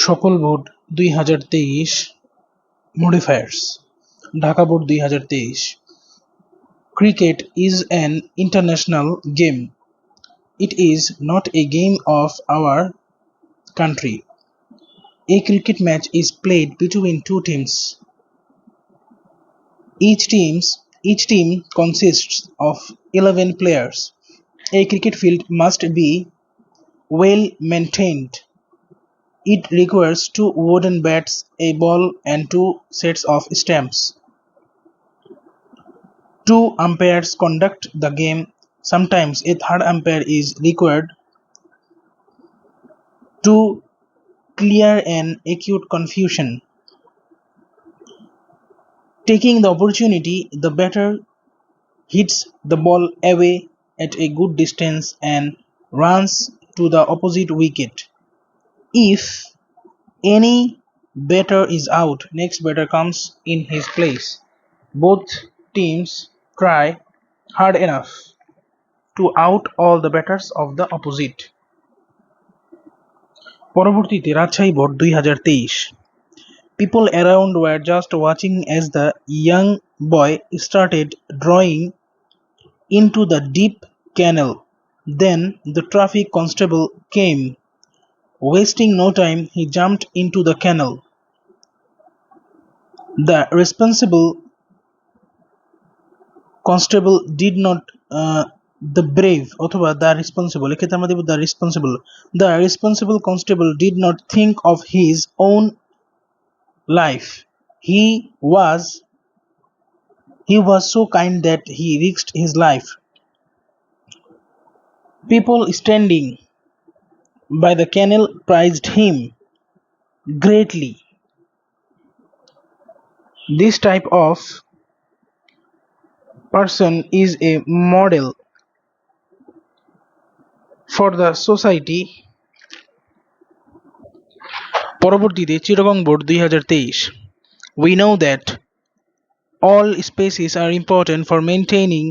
সকল board 2023 Modifiers Dhaka board 2023 Cricket is an international game. It is not a game of our country. A cricket match is played between two teams. Each team consists of 11 players. A cricket field must be well maintained. It requires two wooden bats, a ball, and two sets of stumps. Two umpires conduct the game. Sometimes a third umpire is required to clear an acute confusion. Taking the opportunity, the batter hits the ball away at a good distance and runs to the opposite wicket. If any batter is out, next batter comes in his place. Both teams try hard enough to out all the batters of the opposite. পরবর্তীতে Rajshahi board 2023 People around were just watching as the young boy started drawing into the deep canal. Then the traffic constable came. Wasting no time, he jumped into the canal. The responsible constable did not the brave অথবা the responsible এক্ষেত্রে আমরা দেব the responsible constable did not think of his own life. He was so kind that he risked his life. People standing by the canal praised him greatly. This type of person is a model for the society. পরবর্তীতে Chittagong board 2023 We know that all species are important for maintaining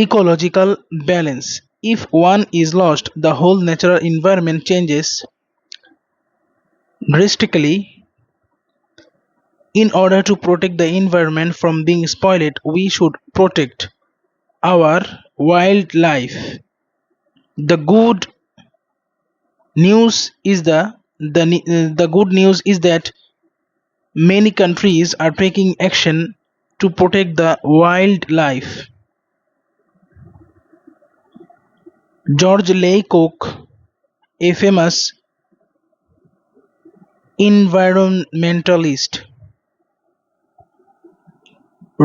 ecological balance. If one is lost, the whole natural environment changes drastically. In order to protect the environment from being spoiled, we should protect our wildlife. The good news is that many countries are taking action to protect the wildlife. George Laycock, a famous environmentalist,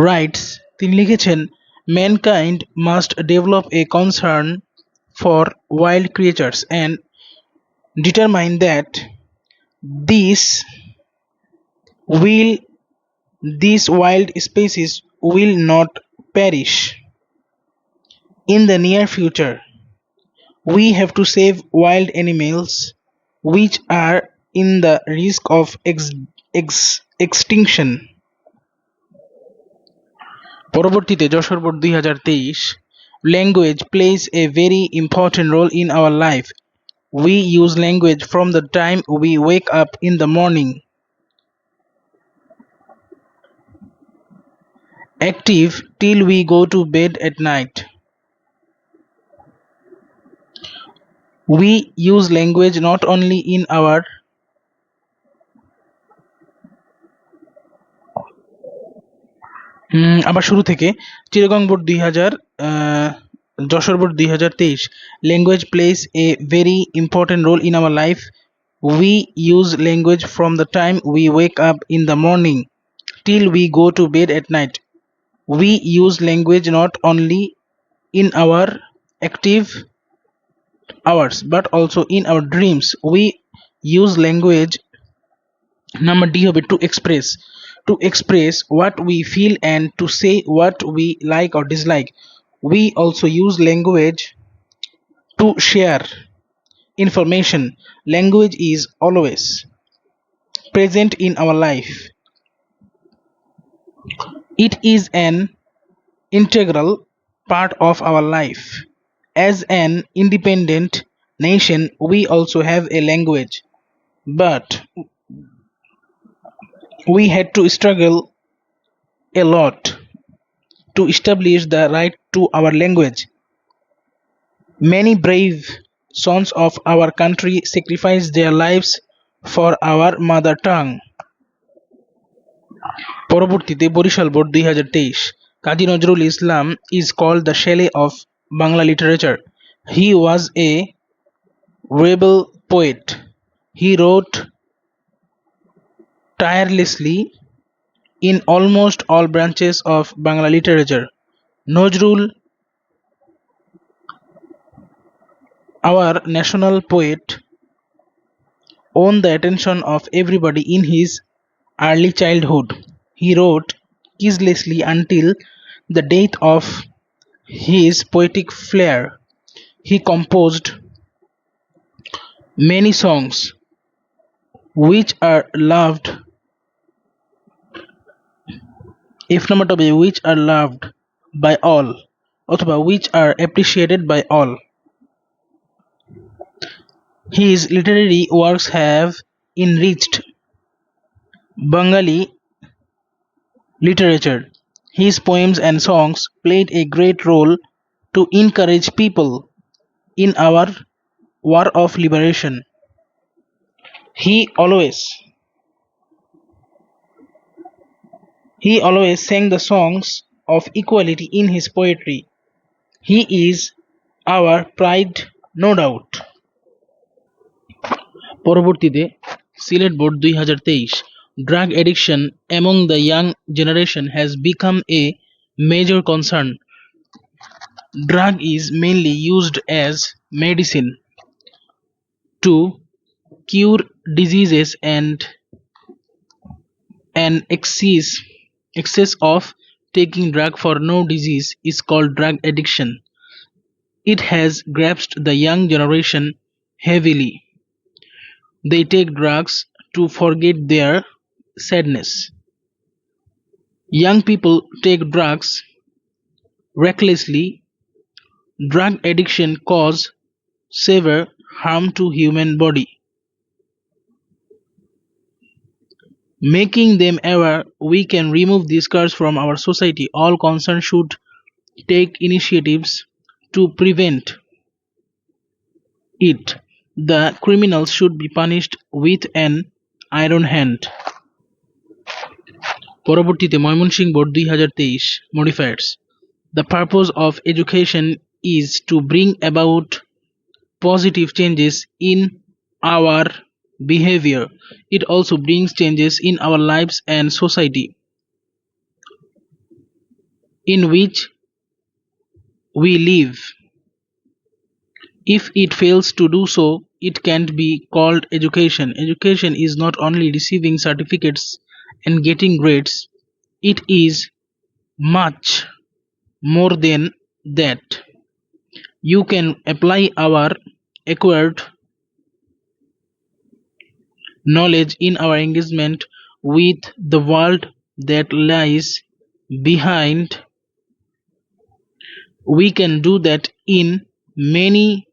writes, তিনি লিখেছেন, mankind must develop a concern for wild creatures and determine that these wild species will not perish. In the near future, we have to save wild animals which are in the risk of extinction. পরবর্তীতে Jessore board 2023 Language plays a very important role in our life. We use language from the time we wake up in the morning. Active till we go to bed at night. We use language not only in our আবার শুরু থেকে Chittagong board 2000 Jessore board 2023 Language plays a very important role in our life. We use language from the time we wake up in the morning till we go to bed at night. We use language not only in our active hours but also in our dreams. We use language number D হবে to express what we feel and to say what we like or dislike. We also use language to share information. Language is always present in our life. It is an integral part of our life. As an independent nation, we also have a language. but we had to struggle a lot to establish the right to our language. Many brave sons of our country sacrificed their lives for our mother tongue. পরবর্তীতে Barishal board 2023 Kazi Nazrul Islam is called the Shelley of Bangla literature. He was a rebel poet. He wrote tirelessly in almost all branches of Bangla literature. Nojrul, our national poet, won the attention of everybody in his early childhood. He wrote ceaselessly until the death of his poetic flair. He composed many songs which are loved, if not which are loved by all, অথবা which are appreciated by all. His literary works have enriched Bengali literature. His poems and songs played a great role to encourage people in our war of liberation. He always he always sang the songs of equality in his poetry. He is our pride, no doubt. পরবর্তীতে Sylhet board 2023 Drug addiction among the young generation has become a major concern. Drug is mainly used as medicine to cure diseases, and an excess of taking drug for no disease is called drug addiction. It has grasped the young generation heavily. They take drugs to forget their sadness. Young people take drugs recklessly. Drug addiction causes severe harm to human body. Making them aware we can remove this curse from our society. All concerned should take initiatives to prevent it. The criminals should be punished with an iron hand. পরবর্তীতে Mymensingh board 2023 Modifiers. The purpose of education is to bring about positive changes in our behavior. It also brings changes in our lives and society in which we live. If it fails to do so, it can't be called education. Education is not only receiving certificates and getting grades, it is much more than that. You can apply our acquired knowledge in our engagement with the world that lies behind. We can do that in many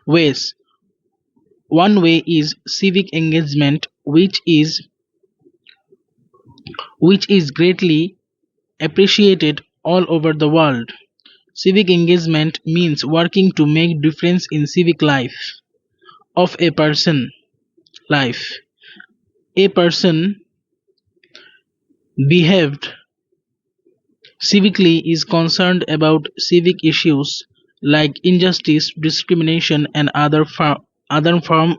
ways. One way is civic engagement, which is greatly appreciated all over the world. Civic engagement means working to make difference in civic life of a person life. A person behaved civically is concerned about civic issues like injustice, discrimination, and other forms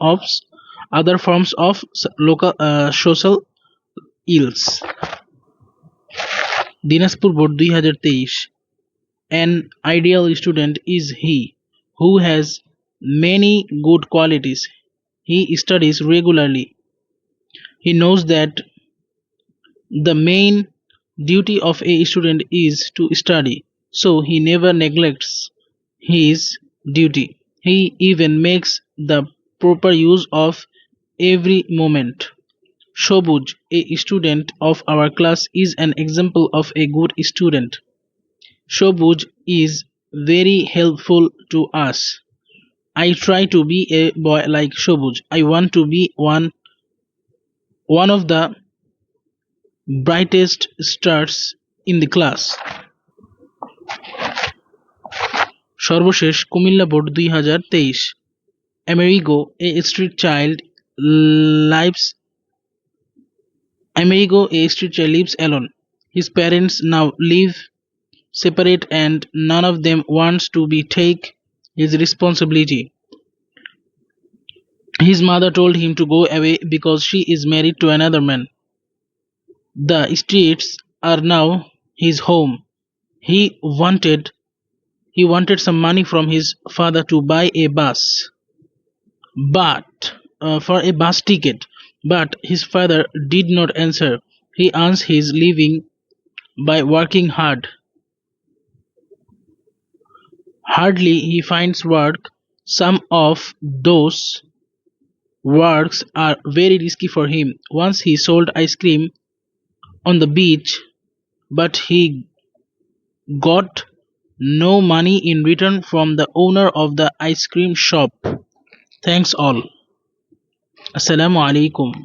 of local social ills. Dinajpur board 2023 An ideal student is he who has many good qualities. He studies regularly. He knows that the main duty of a student is to study, so he never neglects his duty. He even makes the proper use of every moment. Shobuj, a student of our class, is an example of a good student. Shobuj is very helpful to us. I try to be a boy like Shobuj. I want to be one of the brightest stars in the class. সর্বশেষ Comilla board 2023 Amerigo, a street child lives lives alone. His parents now live separate and none of them wants to be take his responsibility. His mother told him to go away because she is married to another man. The streets are now his home. He wanted some money from his father to buy a bus, but for a bus ticket. But his father did not answer. He earns his living by working hard. Hardly he finds work. Some of those works are very risky for him. Once he sold ice cream on the beach, but he got no money in return from the owner of the ice cream shop. Thanks all. Assalamu alaikum.